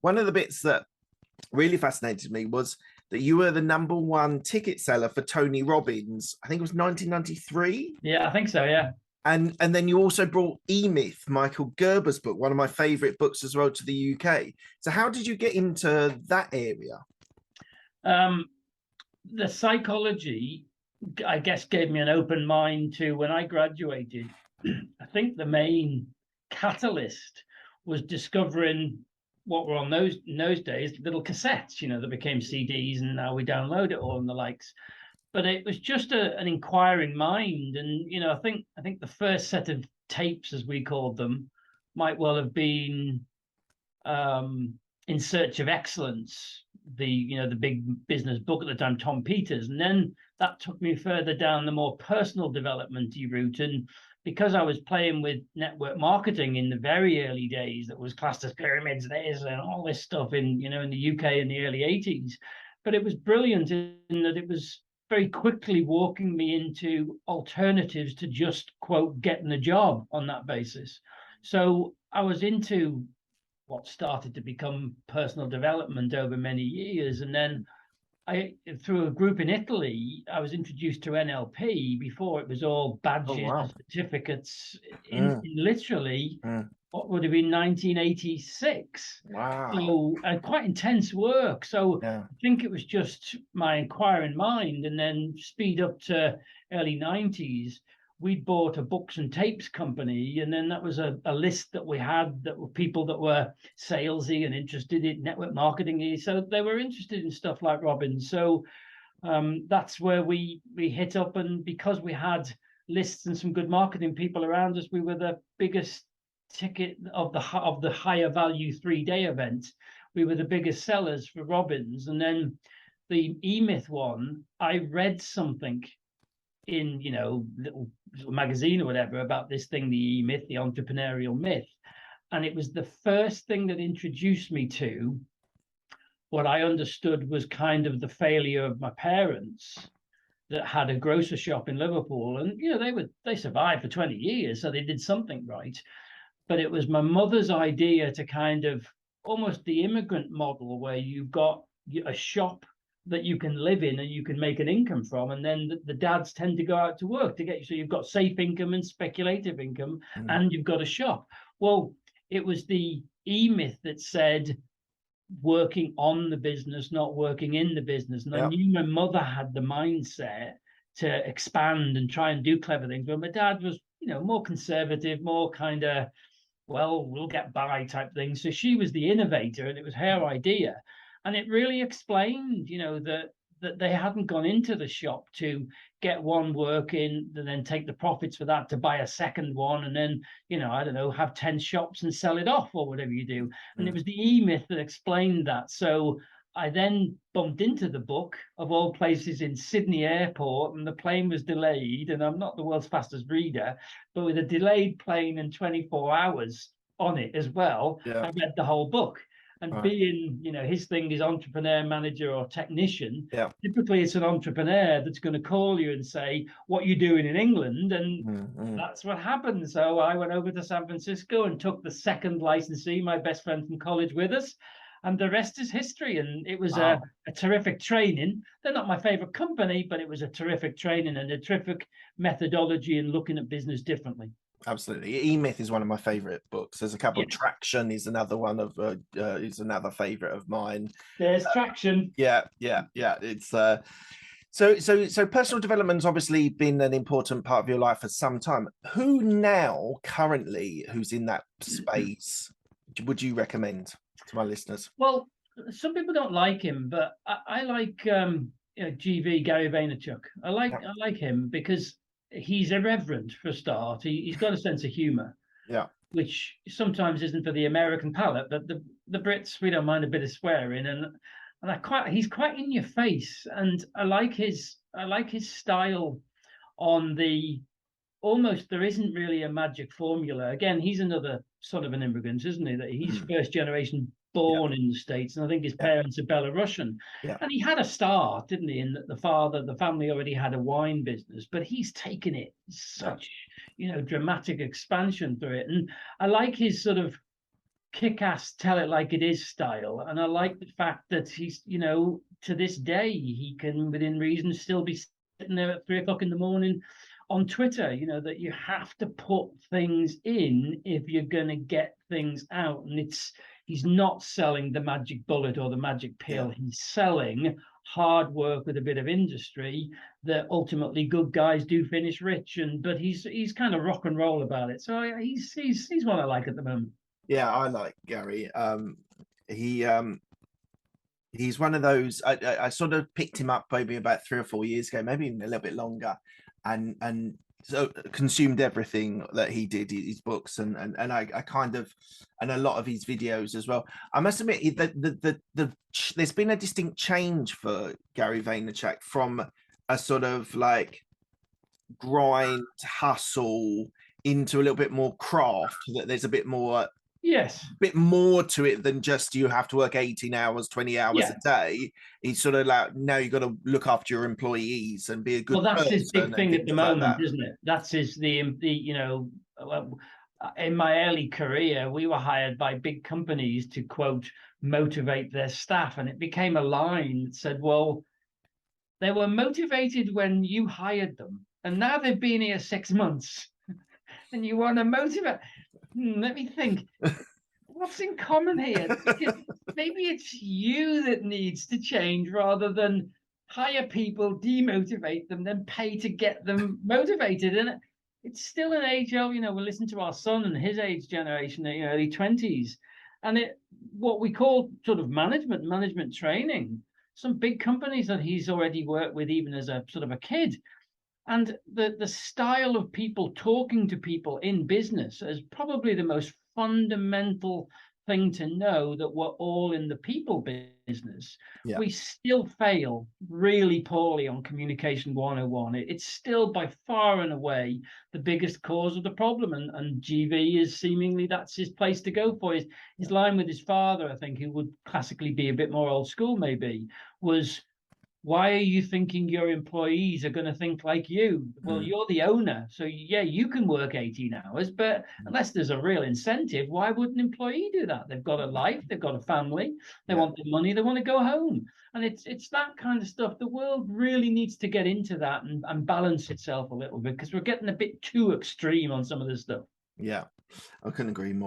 one of the bits that really fascinated me was that you were the #1 ticket seller for Tony Robbins. I think it was 1993. Yeah, I think so. Yeah. And then you also brought E-Myth, Michael Gerber's book, one of my favorite books as well, to the UK. So how did you get into that area? The psychology, I guess, gave me an open mind to when I graduated. I think the main catalyst was discovering what were on those days little cassettes, that became CDs, and now we download it all and the likes. But it was just an inquiring mind, and I think the first set of tapes, as we called them, might well have been In Search of Excellence, the big business book at the time, Tom Peters. And then that took me further down the more personal development route. And because I was playing with network marketing in the very early days, that was classed as pyramids and all this stuff in the UK in the early 80s. But it was brilliant in that it was very quickly walking me into alternatives to just, quote, getting a job on that basis. So I was into what started to become personal development over many years. And then through a group in Italy, I was introduced to NLP. Before, it was all badges, Oh, wow. and certificates in literally Mm. what would have been 1986. Wow. So quite intense work. So Yeah. I think it was just my inquiring mind, and then speed up to early 90s. We'd bought a books and tapes company, and then that was a list that we had that were people that were salesy and interested in network marketing. So they were interested in stuff like Robbins. So that's where we hit up, and because we had lists and some good marketing people around us, we were the biggest ticket of the higher value 3-day event. We were the biggest sellers for Robbins. And then the E-Myth one, I read something in little magazine or whatever about this thing, the E-Myth, the entrepreneurial myth, and it was the first thing that introduced me to what I understood was kind of the failure of my parents, that had a grocer shop in Liverpool, and they survived for 20 years, so they did something right. But it was my mother's idea to kind of almost the immigrant model, where you've got a shop that you can live in and you can make an income from, and then the dads tend to go out to work to get you. So you've got safe income and speculative income, and you've got a shop. Well, it was the E-Myth that said working on the business, not working in the business. And I knew my mother had the mindset to expand and try and do clever things, but my dad was, more conservative, more kind of, well, we'll get by type thing. So she was the innovator, and it was her idea. And it really explained, that they hadn't gone into the shop to get one working and then take the profits for that to buy a second one, and then, I don't know, have 10 shops and sell it off or whatever you do. And it was the E-Myth that explained that. So I then bumped into the book, of all places, in Sydney Airport, and the plane was delayed. And I'm not the world's fastest reader, but with a delayed plane and 24 hours on it as well, I read the whole book. And being, his thing is entrepreneur, manager, or technician. Typically, it's an entrepreneur that's going to call you and say, what you doing in England? And that's what happened. So I went over to San Francisco and took the second licensee, my best friend from college, with us. And the rest is history. And it was a terrific training. They're not my favorite company, but it was a terrific training and a terrific methodology in looking at business differently. Absolutely. E-Myth is one of my favorite books. There's a couple. Traction is another one of is another favorite of mine. There's Traction. Yeah. It's so personal development's obviously been an important part of your life for some time. Who now currently who's in that space would you recommend to my listeners? Well, some people don't like him, but I like GV, Gary Vaynerchuk. I like him because he's irreverent for a start. He's got a sense of humor, which sometimes isn't for the American palate, but the Brits, we don't mind a bit of swearing, and he's quite in your face, and I like his style on the almost, there isn't really a magic formula. Again, he's another sort of an immigrant, isn't he? That he's first generation born in the States, and I think his parents are Belarusian. And he had a start, didn't he? In that the family already had a wine business, but he's taken it such dramatic expansion through it. And I like his sort of kick-ass, tell it like it is style. And I like the fact that he's, you know, to this day, he can, within reason, still be sitting there at 3 o'clock in the morning on Twitter, you know, that you have to put things in if you're going to get things out. And he's not selling the magic bullet or the magic pill. He's selling hard work with a bit of industry that ultimately good guys do finish rich. But he's kind of rock and roll about it. So he's one I like at the moment. Yeah, I like Gary. He's one of those. I sort of picked him up maybe about 3 or 4 years ago, maybe even a little bit longer, and so consumed everything that he did, his books, and I kind of, and a lot of his videos as well. I must admit that there's been a distinct change for Gary Vaynerchuk from a sort of like grind hustle into a little bit more craft. That there's a bit more. Yes. Bit more to it than just you have to work 18 hours, 20 hours a day. He's sort of like, now you've got to look after your employees and be a good person. Well, that's his big thing at the moment, like isn't it? That's his, you know, in my early career, we were hired by big companies to, quote, motivate their staff. And it became a line that said, well, they were motivated when you hired them. And now they've been here 6 months. And you want to motivate. Let me think. What's in common here? Maybe it's you that needs to change rather than hire people, demotivate them, then pay to get them motivated. And it's still an age of, you know, we listen to our son and his age generation, you know, early 20s. And what we call sort of management training, some big companies that he's already worked with, even as a sort of a kid. And the style of people talking to people in business is probably the most fundamental thing to know, that we're all in the people business. Yeah. We still fail really poorly on communication 101. It's still by far and away the biggest cause of the problem. And GV is seemingly, that's his place to go for. His line with his father, I think, who would classically be a bit more old school maybe, was, why are you thinking your employees are going to think like you? Well, you're the owner. So, yeah, you can work 18 hours, but unless there's a real incentive, why would an employee do that? They've got a life, they've got a family, they want the money, they want to go home. And it's that kind of stuff. The world really needs to get into that and balance itself a little bit, because we're getting a bit too extreme on some of this stuff. Yeah, I couldn't agree more.